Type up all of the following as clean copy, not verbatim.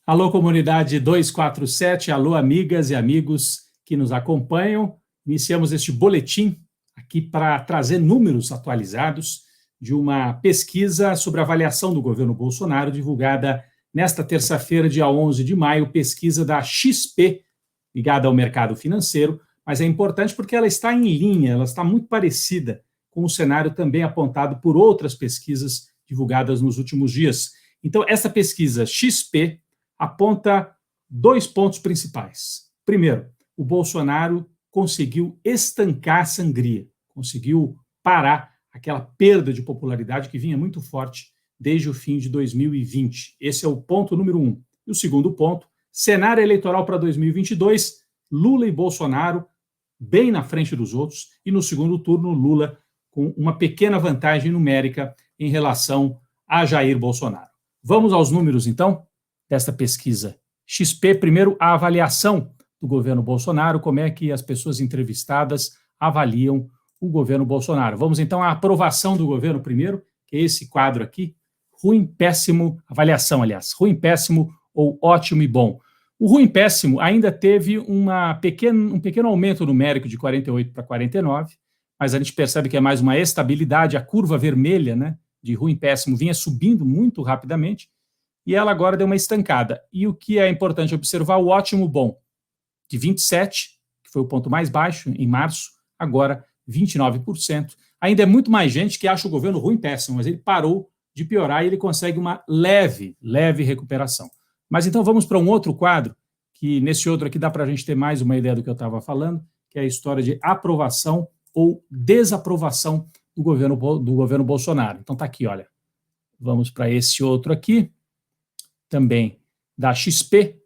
Alô, comunidade 247, alô, amigas e amigos que nos acompanham. Iniciamos este boletim aqui para trazer números atualizados de uma pesquisa sobre a avaliação do governo Bolsonaro, divulgada nesta terça-feira, dia 11 de maio, pesquisa da XP, ligada ao mercado financeiro, mas é importante porque ela está em linha, ela está muito parecida com o cenário também apontado por outras pesquisas divulgadas nos últimos dias. Então, essa pesquisa XP aponta dois pontos principais. Primeiro, o Bolsonaro conseguiu estancar a sangria, conseguiu parar aquela perda de popularidade que vinha muito forte desde o fim de 2020. Esse é o ponto número 1. E o segundo ponto, cenário eleitoral para 2022, Lula e Bolsonaro bem na frente dos outros, e no segundo turno, Lula com uma pequena vantagem numérica em relação a Jair Bolsonaro. Vamos aos números, então, desta pesquisa XP. Primeiro, a avaliação do governo Bolsonaro, como é que as pessoas entrevistadas avaliam o governo Bolsonaro. Vamos, então, à aprovação do governo primeiro, que é esse quadro aqui, ruim, péssimo, avaliação, aliás, ruim, péssimo ou ótimo e bom. O ruim, péssimo ainda teve um pequeno aumento numérico de 48 para 49, mas a gente percebe que é mais uma estabilidade, a curva vermelha, né, de ruim, péssimo, vinha subindo muito rapidamente, e ela agora deu uma estancada. E o que é importante observar, o ótimo bom, de 27, que foi o ponto mais baixo em março, agora 29%. Ainda é muito mais gente que acha o governo ruim, péssimo, mas ele parou de piorar e ele consegue uma leve recuperação. Mas então vamos para um outro quadro, que nesse outro aqui dá para a gente ter mais uma ideia do que eu estava falando, que é a história de aprovação ou desaprovação do governo Bolsonaro. Então está aqui, olha. Vamos para esse outro aqui, também da XP.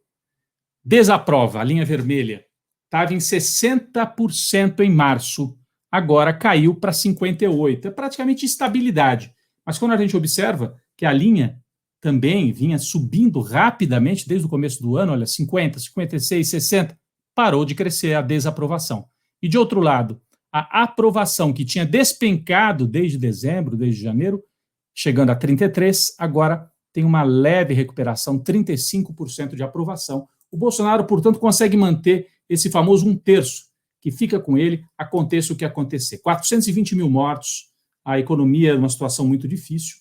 Desaprova, a linha vermelha, estava em 60% em março, agora caiu para 58%. É praticamente estabilidade. Mas quando a gente observa que a linha também vinha subindo rapidamente desde o começo do ano, olha, 50, 56, 60, parou de crescer a desaprovação. E de outro lado, a aprovação, que tinha despencado desde dezembro, desde janeiro, chegando a 33%, agora tem uma leve recuperação, 35% de aprovação. O Bolsonaro, portanto, consegue manter esse famoso 1/3, que fica com ele, aconteça o que acontecer. 420 mil mortos, a economia é uma situação muito difícil,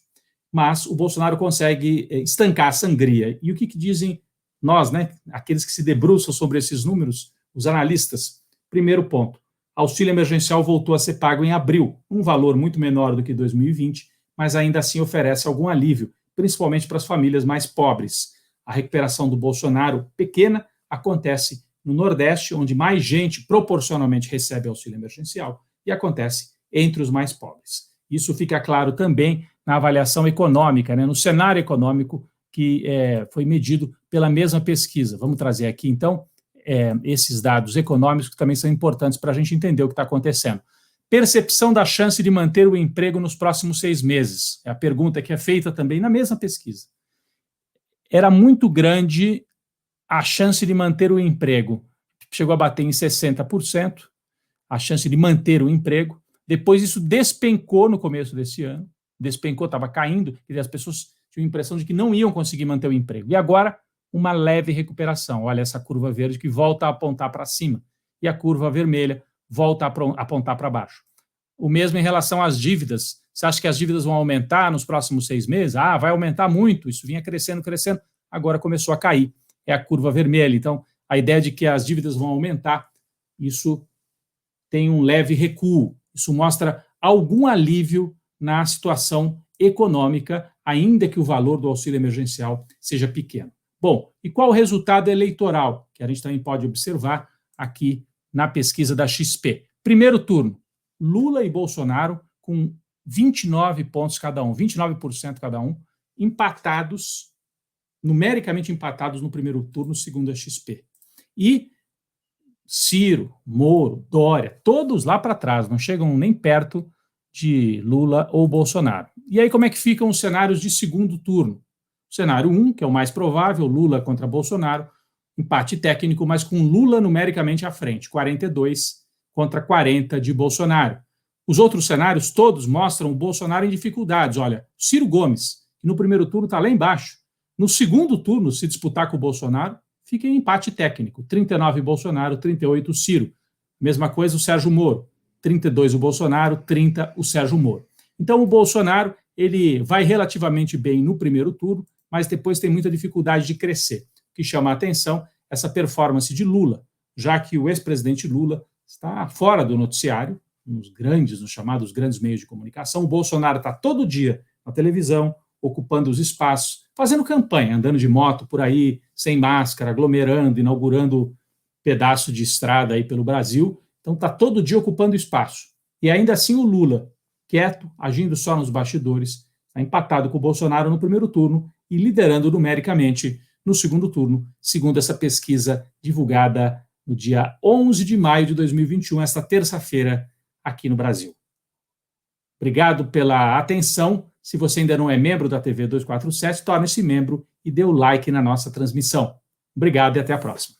mas o Bolsonaro consegue estancar a sangria. E o que dizem nós, né, aqueles que se debruçam sobre esses números, os analistas? Primeiro ponto, auxílio emergencial voltou a ser pago em abril, um valor muito menor do que 2020, mas ainda assim oferece algum alívio, principalmente para as famílias mais pobres. A recuperação do Bolsonaro, pequena, acontece no Nordeste, onde mais gente proporcionalmente recebe auxílio emergencial, e acontece entre os mais pobres. Isso fica claro também na avaliação econômica, né, no cenário econômico que foi medido pela mesma pesquisa. Vamos trazer aqui, então, esses dados econômicos que também são importantes para a gente entender o que está acontecendo. Percepção da chance de manter o emprego nos próximos 6 meses. É a pergunta que é feita também na mesma pesquisa. Era muito grande a chance de manter o emprego. Chegou a bater em 60%, a chance de manter o emprego. Depois isso despencou no começo desse ano. Despencou, estava caindo, quer dizer, as pessoas tinham a impressão de que não iam conseguir manter o emprego. E agora, uma leve recuperação. Olha essa curva verde que volta a apontar para cima. E a curva vermelha volta a apontar para baixo. O mesmo em relação às dívidas. Você acha que as dívidas vão aumentar nos próximos 6 meses? Vai aumentar muito. Isso vinha crescendo, agora começou a cair. É a curva vermelha. Então, a ideia de que as dívidas vão aumentar, isso tem um leve recuo. Isso mostra algum alívio na situação econômica, ainda que o valor do auxílio emergencial seja pequeno. Bom, e qual o resultado eleitoral, que a gente também pode observar aqui na pesquisa da XP? Primeiro turno, Lula e Bolsonaro com 29 pontos cada um, 29% cada um, empatados, numericamente empatados no primeiro turno, segundo a XP. E Ciro, Moro, Dória, todos lá para trás, não chegam nem perto de Lula ou Bolsonaro. E aí como é que ficam os cenários de segundo turno? O cenário 1, que é o mais provável, Lula contra Bolsonaro, empate técnico, mas com Lula numericamente à frente, 42 contra 40 de Bolsonaro. Os outros cenários todos mostram o Bolsonaro em dificuldades. Olha, Ciro Gomes, que no primeiro turno está lá embaixo, No segundo turno, se disputar com o Bolsonaro, fica em empate técnico, 39 Bolsonaro, 38 Ciro. Mesma coisa o Sérgio Moro, 32 o Bolsonaro, 30 o Sérgio Moro. Então o Bolsonaro, ele vai relativamente bem no primeiro turno, mas depois tem muita dificuldade de crescer. O que chama a atenção é essa performance de Lula, já que o ex-presidente Lula está fora do noticiário, nos chamados grandes meios de comunicação. O Bolsonaro está todo dia na televisão, ocupando os espaços, fazendo campanha, andando de moto por aí, sem máscara, aglomerando, inaugurando pedaço de estrada aí pelo Brasil. Então está todo dia ocupando espaço. E ainda assim o Lula, quieto, agindo só nos bastidores, está empatado com o Bolsonaro no primeiro turno e liderando numericamente no segundo turno, segundo essa pesquisa divulgada no dia 11 de maio de 2021, esta terça-feira, aqui no Brasil. Obrigado pela atenção. Se você ainda não é membro da TV 247, torne-se membro e dê o like na nossa transmissão. Obrigado e até a próxima.